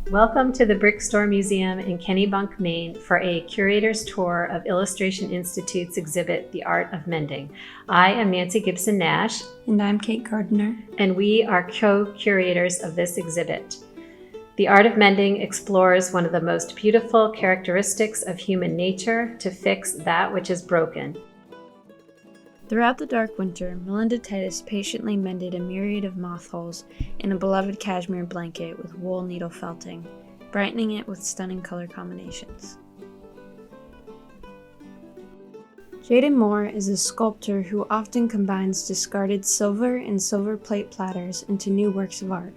Welcome to the Brickstore Museum in Kennebunk, Maine for a curator's tour of Illustration Institute's exhibit, The Art of Mending. I am Nancy Gibson-Nash. And I'm Kate Gardiner. And we are co-curators of this exhibit. The Art of Mending explores one of the most beautiful characteristics of human nature to fix that which is broken. Throughout the dark winter, Melinda Titus patiently mended a myriad of moth holes in a beloved cashmere blanket with wool needle felting, brightening it with stunning color combinations. Jaydan Moore is a sculptor who often combines discarded silver and silver plate platters into new works of art.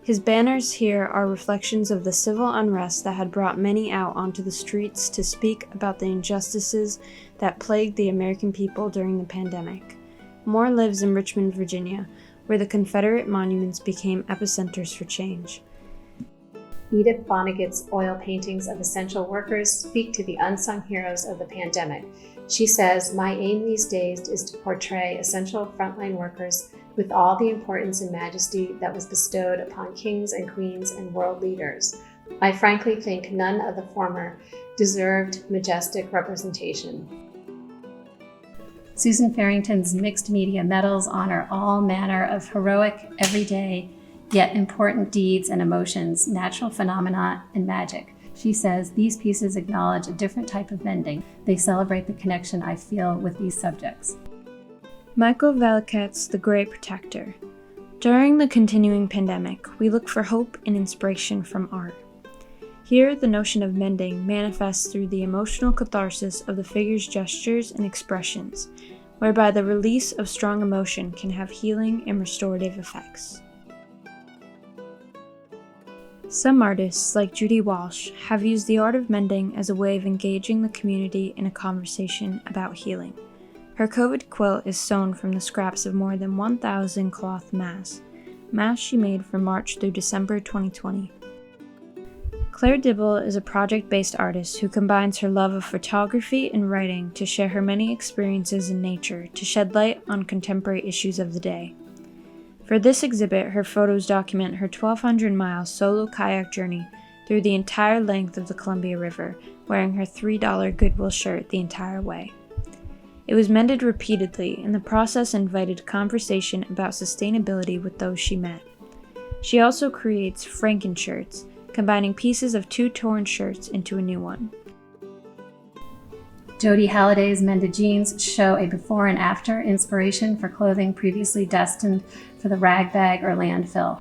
His banners here are reflections of the civil unrest that had brought many out onto the streets to speak about the injustices that plagued the American people during the pandemic. Moore lives in Richmond, Virginia, where the Confederate monuments became epicenters for change. Edith Vonnegut's oil paintings of essential workers speak to the unsung heroes of the pandemic. She says, "My aim these days is to portray essential frontline workers with all the importance and majesty that was bestowed upon kings and queens and world leaders. I frankly think none of the former deserved majestic representation." Susan Farrington's mixed media medals honor all manner of heroic, everyday, yet important deeds and emotions, natural phenomena, and magic. She says, "These pieces acknowledge a different type of mending. They celebrate the connection I feel with these subjects." Michael Valiket's The Great Protector. During the continuing pandemic, we look for hope and inspiration from art. Here, the notion of mending manifests through the emotional catharsis of the figure's gestures and expressions, whereby the release of strong emotion can have healing and restorative effects. Some artists, like Judy Walsh, have used the art of mending as a way of engaging the community in a conversation about healing. Her COVID quilt is sewn from the scraps of more than 1,000 cloth masks she made from March through December 2020. Claire Dibble is a project-based artist who combines her love of photography and writing to share her many experiences in nature to shed light on contemporary issues of the day. For this exhibit, her photos document her 1,200-mile solo kayak journey through the entire length of the Columbia River, wearing her $3 Goodwill shirt the entire way. It was mended repeatedly, and the process invited conversation about sustainability with those she met. She also creates Franken shirts, combining pieces of two torn shirts into a new one. Jody Halliday's mended jeans show a before and after inspiration for clothing previously destined for the rag bag or landfill.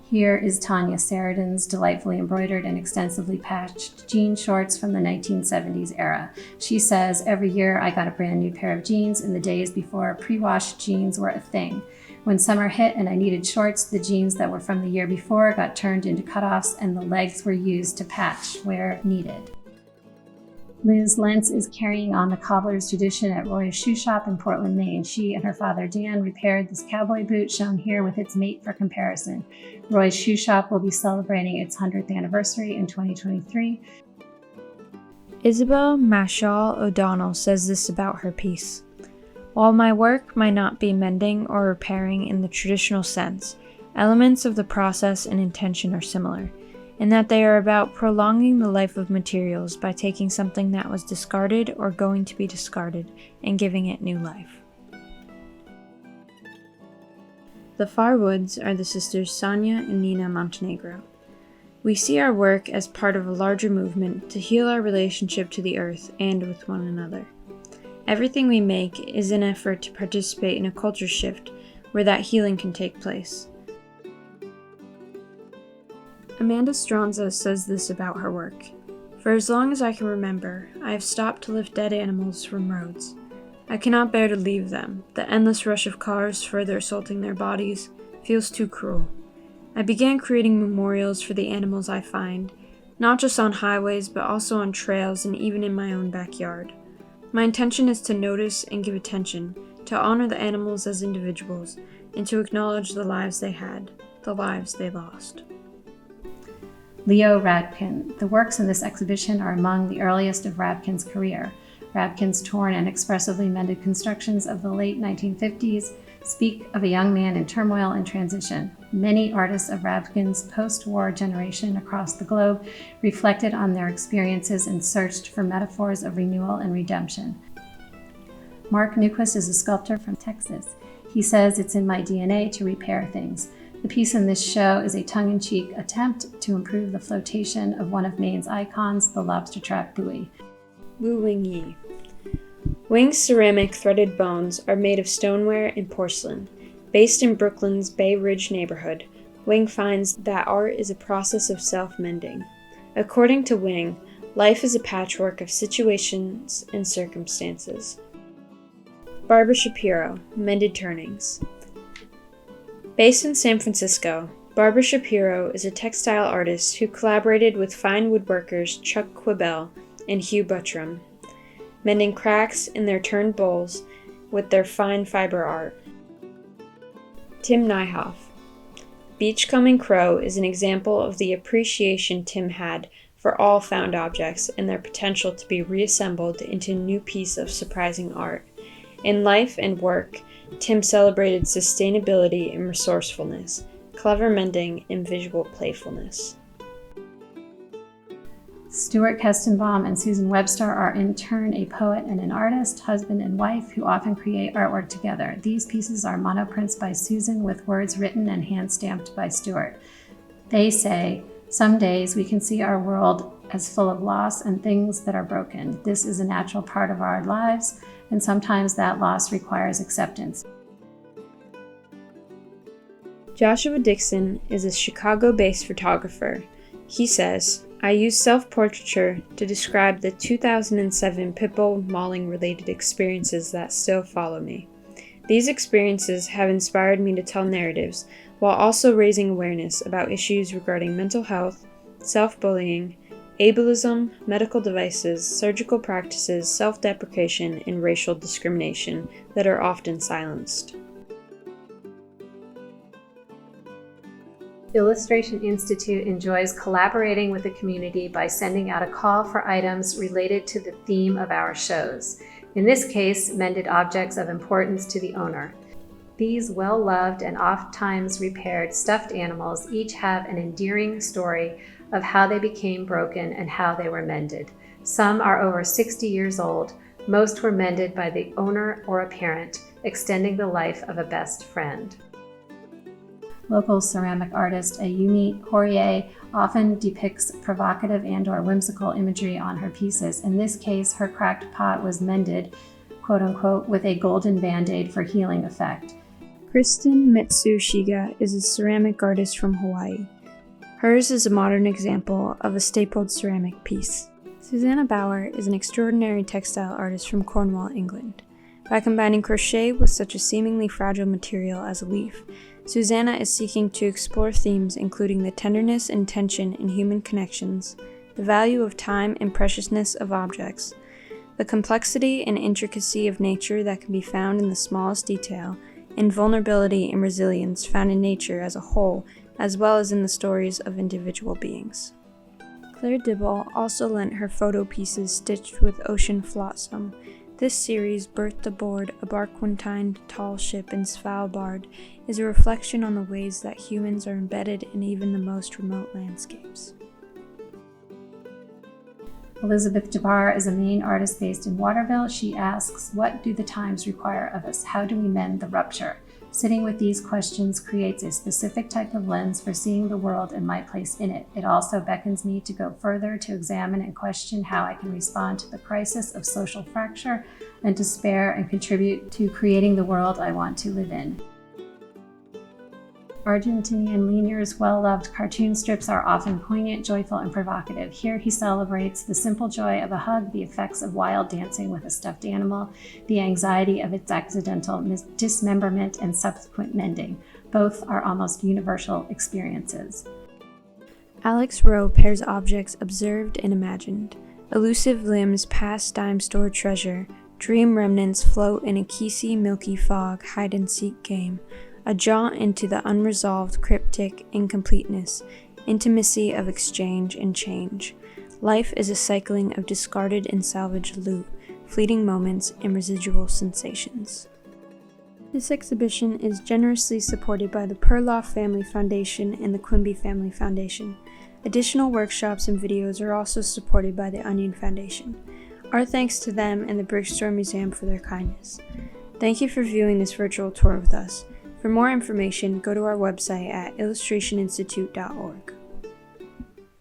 Here is Tanya Sheridan's delightfully embroidered and extensively patched jean shorts from the 1970s era. She says, "Every year I got a brand new pair of jeans in the days before pre-washed jeans were a thing. When summer hit and I needed shorts, the jeans that were from the year before got turned into cutoffs and the legs were used to patch where needed." Liz Lentz is carrying on the cobbler's tradition at Roy's Shoe Shop in Portland, Maine. She and her father Dan repaired this cowboy boot shown here with its mate for comparison. Roy's Shoe Shop will be celebrating its 100th anniversary in 2023. Isabelle Maschal O'Donnell says this about her piece. "While my work might not be mending or repairing in the traditional sense, elements of the process and intention are similar, in that they are about prolonging the life of materials by taking something that was discarded or going to be discarded and giving it new life." The Far Woods are the sisters Sonya and Nina Montenegro. We see our work as part of a larger movement to heal our relationship to the earth and with one another. Everything we make is an effort to participate in a culture shift where that healing can take place. Amanda Stronza says this about her work. "For as long as I can remember, I have stopped to lift dead animals from roads. I cannot bear to leave them. The endless rush of cars further assaulting their bodies feels too cruel. I began creating memorials for the animals I find, not just on highways but also on trails and even in my own backyard. My intention is to notice and give attention, to honor the animals as individuals, and to acknowledge the lives they had, the lives they lost." Leo Rabkin. The works in this exhibition are among the earliest of Rabkin's career. Rabkin's torn and expressively mended constructions of the late 1950s speak of a young man in turmoil and transition. Many artists of Rabkin's post-war generation across the globe reflected on their experiences and searched for metaphors of renewal and redemption. Marc Newquist is a sculptor from Texas. He says, "It's in my DNA to repair things." The piece in this show is a tongue-in-cheek attempt to improve the flotation of one of Maine's icons, the lobster trap buoy. Wu Wing Yi. Wing's ceramic threaded bones are made of stoneware and porcelain. Based in Brooklyn's Bay Ridge neighborhood, Wing finds that art is a process of self-mending. According to Wing, life is a patchwork of situations and circumstances. Barbara Shapiro, Mended Turnings. Based in San Francisco, Barbara Shapiro is a textile artist who collaborated with fine woodworkers Chuck Quibell and Hugh Buttram, mending cracks in their turned bowls with their fine fiber art. Tim Nihoff. Beachcombing Crow is an example of the appreciation Tim had for all found objects and their potential to be reassembled into a new piece of surprising art. In life and work, Tim celebrated sustainability and resourcefulness, clever mending, and visual playfulness. Stuart, Kestenbaum, and Susan Webster are in turn a poet and an artist, husband and wife, who often create artwork together. These pieces are monoprints by Susan with words written and hand-stamped by Stuart. They say, "Some days we can see our world as full of loss and things that are broken. This is a natural part of our lives, and sometimes that loss requires acceptance." Joshua Dixon is a Chicago-based photographer. He says, "I use self-portraiture to describe the 2007 pitbull mauling-related experiences that still follow me. These experiences have inspired me to tell narratives while also raising awareness about issues regarding mental health, self-bullying, ableism, medical devices, surgical practices, self-deprecation, and racial discrimination that are often silenced." Illustration Institute enjoys collaborating with the community by sending out a call for items related to the theme of our shows. In this case, mended objects of importance to the owner. These well-loved and oft-times repaired stuffed animals each have an endearing story of how they became broken and how they were mended. Some are over 60 years old. Most were mended by the owner or a parent, extending the life of a best friend. Local ceramic artist Ayumi Horie often depicts provocative and/or whimsical imagery on her pieces. In this case, her cracked pot was mended, quote-unquote, with a golden band-aid for healing effect. Kristen Mitsushiga is a ceramic artist from Hawaii. Hers is a modern example of a stapled ceramic piece. Susanna Bauer is an extraordinary textile artist from Cornwall, England. By combining crochet with such a seemingly fragile material as a leaf, Susanna is seeking to explore themes including the tenderness and tension in human connections, the value of time and preciousness of objects, the complexity and intricacy of nature that can be found in the smallest detail, and vulnerability and resilience found in nature as a whole, as well as in the stories of individual beings. Claire Dibble also lent her photo pieces stitched with ocean flotsam. This series, birthed aboard a barquentine tall ship in Svalbard, is a reflection on the ways that humans are embedded in even the most remote landscapes. Elizabeth Jabar is a Maine artist based in Waterville. She asks, "What do the times require of us? How do we mend the rupture?" Sitting with these questions creates a specific type of lens for seeing the world and my place in it. It also beckons me to go further, to examine and question how I can respond to the crisis of social fracture and despair and contribute to creating the world I want to live in. Argentinian Linier's well-loved cartoon strips are often poignant, joyful, and provocative. Here he celebrates the simple joy of a hug, the effects of wild dancing with a stuffed animal, the anxiety of its accidental dismemberment and subsequent mending. Both are almost universal experiences. Alex Rowe pairs objects observed and imagined. Elusive limbs pass dime-store treasure. Dream remnants float in a Kesey milky fog hide-and-seek game. A jaunt into the unresolved cryptic incompleteness, intimacy of exchange and change. Life is a cycling of discarded and salvaged loot, fleeting moments and residual sensations. This exhibition is generously supported by the Perloff Family Foundation and the Quimby Family Foundation. Additional workshops and videos are also supported by the Onion Foundation. Our thanks to them and the Brickstore Museum for their kindness. Thank you for viewing this virtual tour with us. For more information, go to our website at illustrationinstitute.org.